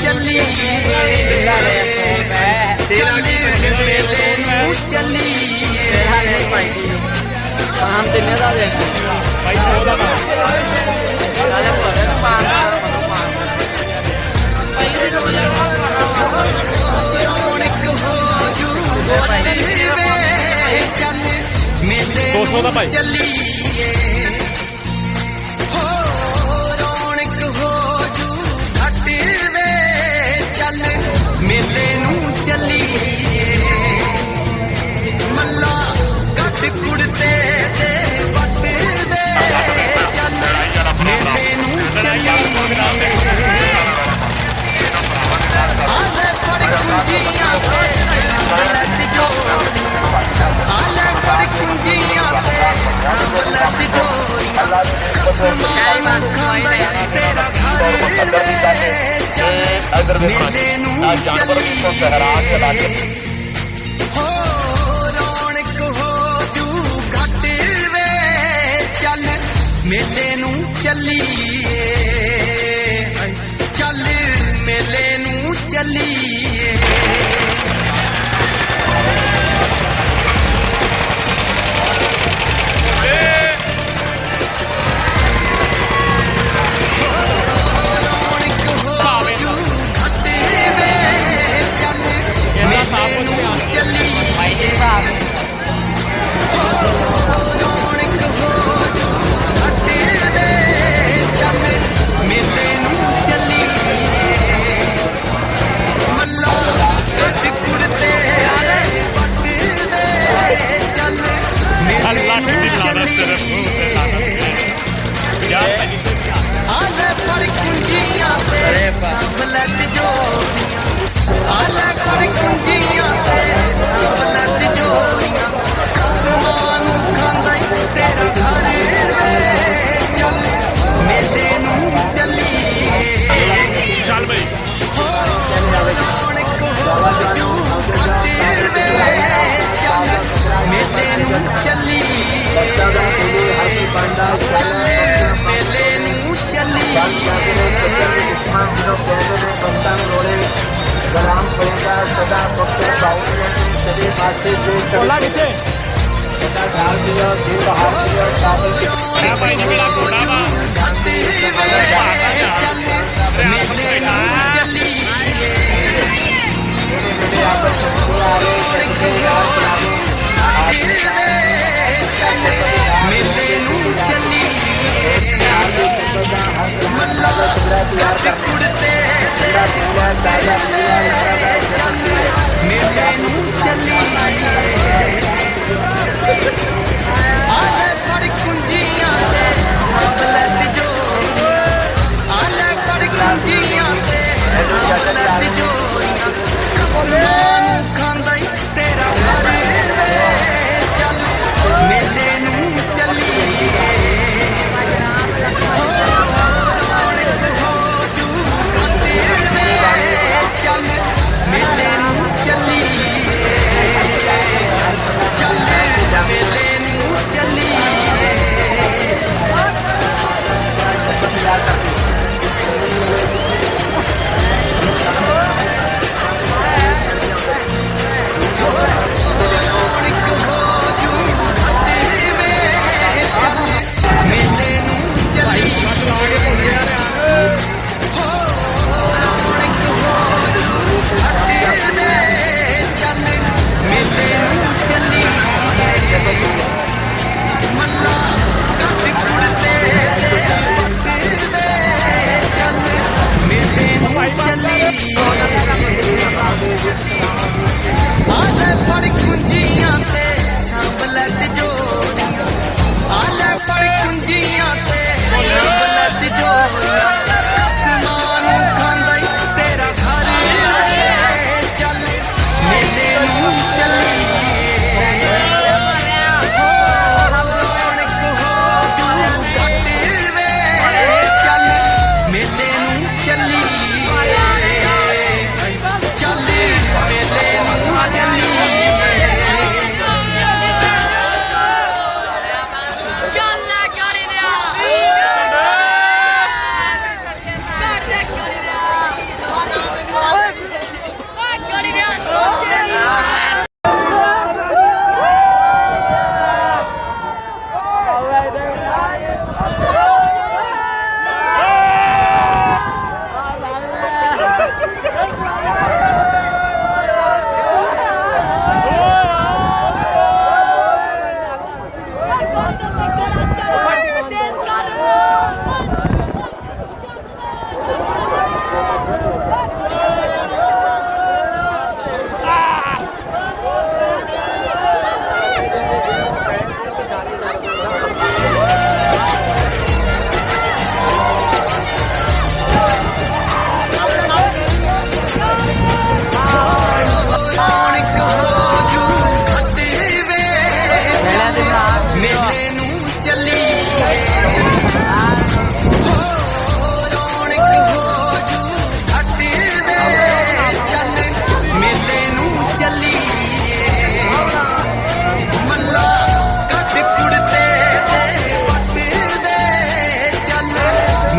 ਚੱਲੀਏ ਚੱਲ ਮੇਲੇ ਨੂੰ ਚੱਲੀਏ ਆਮ ਤੇ ਨੇ ਦਾ ਦੇਖ ਭਾਈ ਸੋਦਾ ਦਾ ਰਾਜਾ ਭਰੇ ਨੂੰ ਪਾਣ ਰੌਣਕ ਹੋ ਜੂ ਵੇ ਚੱਲ ਮੇਲੇ 200 ਦਾ ਭਾਈ ਚੱਲੀਏ ਹੋ ਰੌਣਕ ਹੋ ਜੂ ਘੱਟ ਵੇ ਚੱਲ ਮੇਲੇ ਨੂੰ ਚੱਲੀਏ ਮੱਲਾ ਗੱਡ ਕੁੜਤੇ ਤੇ ਵੱਟ ਵੇ ਚੱਲ ਮੇਲੇ ਨੂੰ ਚੱਲੀਏ ਆਲੇ ਫੜ ਕੁੰਜੀਆਂ ਤੇ ਸੰਭਲਤ ਜੋ ਆਲੇ ਫੜ ਕੁੰਜੀਆਂ ਤੇ ਸੰਭਲਤ ਜੋਰੀਆਂ ਕਸਮਾਂ ਖਾਂਦਾ ਤੇਰਾ ਘਰ ਵੇ ਚੱਲ ਮੇਲੇ ਨੂੰ ਚੱਲੀਏ ਹੋ ਰੌਣਕ ਹੋ ਜੂ ਘੱਟ ਵੇ ਚੱਲ ਮੇਲੇ ਨੂੰ ਚੱਲੀਏ ਚੱਲ ਮੇਲੇ ਨੂੰ ਚੱਲੀਏ ਰੌਣਕ ਹੋ ਜੂ ਘੱਟ ਵੇ ਚੱਲ ਮੇਲੇ ਨੂੰ ਚੱਲੀਏ ਰੌਣਕ ਹੋ ਜੂ ਘੱਟ ਵੇ ਚੱਲ ਮੇਲੇ ਨੂੰ ਚੱਲੀਏ ਮੱਲਾ ਗੱਡ ਕੁੜਤੇ ਵੱਟ ਵੇ ਚੱਲ ਮੇਲੇ ਨੂੰ ਚੱਲੀਏ ਆਲੇ ਫੜ ਕੁੰਜੀਆਂ ਤੇ ਸੰਭਲਤ ਜੋਰੀਆਂ ਆਲੇ ਫੜ ਕੁੰਜੀਆਂ ਤੇ ਸੰਭਲਤ ਜੋਰੀਆਂ ਕਸਮਾਂ ਨੂੰ ਖਾਂਦਾ ਤੇਰਾ ਘਰ ਵੇ ਚੱਲ ਮੇਲੇ ਨੂੰ ਚੱਲੀਏ ਚੱਲ ਬਈ ਰੌਣਕ ਹੋ ਜੂ ਘੱਟ ਵੇ ਚੱਲ ਮੇਲੇ ਨੂੰ ਚੱਲੀਏ ਚੱਲ ਮੇਲੇ ਨੂੰ ਚੱਲੀਏ ਕੋਲਾ ਕਿੱਥੇ ਭਾਈ ਜੀ ਮੇਰਾ ਘੋੜਾ ਵਾ ਚੱਲ ਮੇਲੇ ਨੂੰ ਚੱਲੀਏ ਰੌਣਕ ਹੋ ਜੂ ਘੱਟ ਵੇ ਚੱਲ ਮੇਲੇ ਨੂੰ ਚੱਲੀਏ ਮੱਲਾ ਗੱਡ ਕੁੜਤੇ ਤੇ ਵੱਟ ਵੇ ਚੱਲ ਮੇਲੇ ਨੂੰ ਚੱਲੀਏ ਆਲੇ ਫੜ ਕੁੰਜੀਆਂ ਤੇ ਸੰਭਲਤ ਜੋ ਆਲੇ ਫੜ ਕੁੰਜੀਆਂ ਤੇ ਸੰਭਲਤ ਜੋਰੀਆਂ ਕਸਮਾਂ ਨੂੰ ਖਾਂਦਾ ਤੇਰਾ ਘਰ ਵੇ ਚੱਲ ਮੇਲੇ ਨੂੰ ਚੱਲੀਏ ਰੌਣਕ ਹੋ ਜੂ ਘੱਟ ਵੇ ਚੱਲ ਮੇਲੇ ਨੂੰ ਚੱਲੀਏ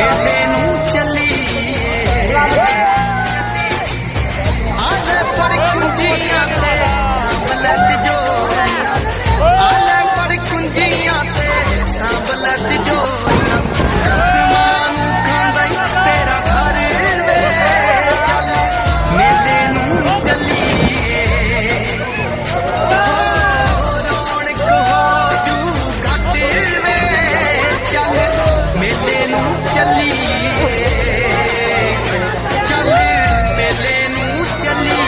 ਮੇਲੇ ਨੂੰ ਚੱਲੀਏ ਆਲੇ ਫੜ ਕੁੰਜੀਆਂ ਤੇ ਸਾਂਭਲੇ ਤਿਜੋਰੀਆਂ ਆਲੇ ਫੜ ਕੁੰਜੀਆਂ ਤੇ ਸਾਂਭਲੇ ਤਿਜੋਰੀਆਂ ਕਸਮਾਂ ਨੂੰ ਖਾਂਦਾ ਈ ਤੇਰਾ ਘਰ ਵੇ ਚੱਲ ਮੇਲੇ ਨੂੰ ਚੱਲੀਏ ਰੌਣਕ ਹੋ ਜੂ ਘੱਟ ਵੇ ਚੱਲ ਮੇਲੇ ਨੂੰ ਚੱਲੀਏ ਚੱਲ ਮੇਲੇ ਨੂੰ ਚੱਲੀਏ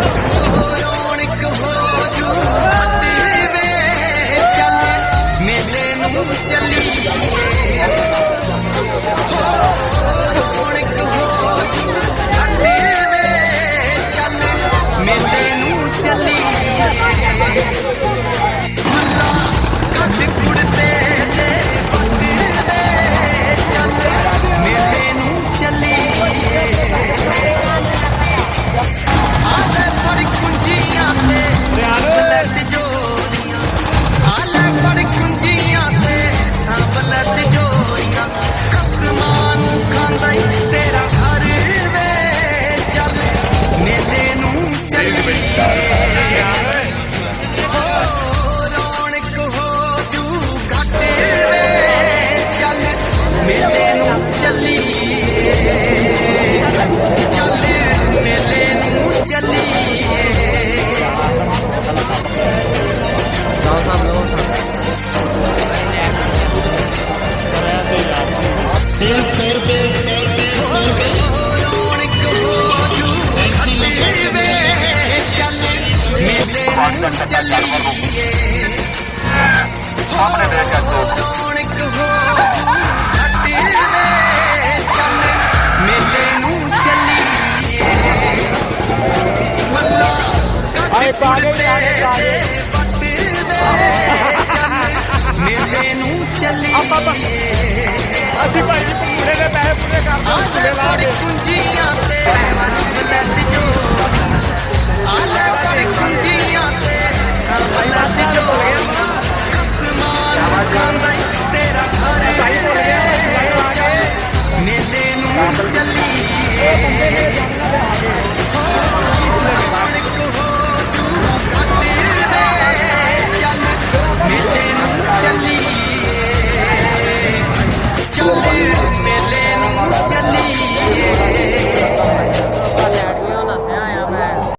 ਰੌਣਕ ਹੋ ਜੂ ਘੱਟ ਵੇ ਚੱਲ ਮੇਲੇ ਨੂੰ ਚੱਲੀਏ ਰੌਣਕ ਹੋ ਜੂ ਘੱਟ ਵੇ ਚੱਲ ਮੇਲੇ ਨੂੰ ਚੱਲੀਏ ਮੱਲਾ ਕੱਢ ਕੁੜਤੇ ਤੇ ਪੱਟ ਵੇ ਚੱਲ ਮੇਲੇ ਨੂੰ ਚੱਲੀਏ ਆਲੇ ਫੜ ਕੁੰਜੀਆਂ ਤੇ ਸਾਂਭਲੇ ਤਿਜੋਰੀਆਂ ਆਲੇ ਫੜ ਕੁੰਜੀਆਂ ਤੇ ਸਾਂਭਲੇ ਤਿਜੋਰੀਆਂ ਕਸਮਾਂ ਨੂੰ ਖਾਂਦਾ ਈ ਤੇਰਾ ਘਰ ਵੇ ਚੱਲ ਮੇਲੇ ਨੂੰ ਚੱਲੀਏ ਰੌਣਕ ਹੋ ਜੂ ਘੱਟ ਵੇ ਚੱਲ ਮੇਲੇ ਨੂੰ ਚੱਲੀਏ ਚੱਲ ਮੇਲੇ ਨੂੰ ਚੱਲੀਏ ਰੌਣਕ ਹੋ ਜੂ ਘੱਟ ਵੇ ਚੱਲ ਮੇਲੇ ਨੂੰ ਚੱਲੀਏ ਸਾਹਮਣੇ ਦੇਖ ਕੇ ਰੌਣਕ ਹੋ ਜੂ ਘੱਟ ਵੇ ਚੱਲ ਮੇਲੇ ਨੂੰ ਚੱਲੀਏ ਮੱਲਾ ਕੱਢ ਕੁੜਤੇ ਤੇ ਪੱਟ ਵੇ ਚੱਲ ਮੇਲੇ ਨੂੰ ਚੱਲੀਏ ਅਸੀਂ ਭਾਈ ਜੀ ਪੂਰੇ ਦੇ ਪੈਸੇ ਪੂਰੇ ਕਰ ਆਲੇ ਫੜ ਕੁੰਜੀਆਂ ਤੇ ਸਾਂਭਲੇ ਤਿਜੋਰੀਆਂ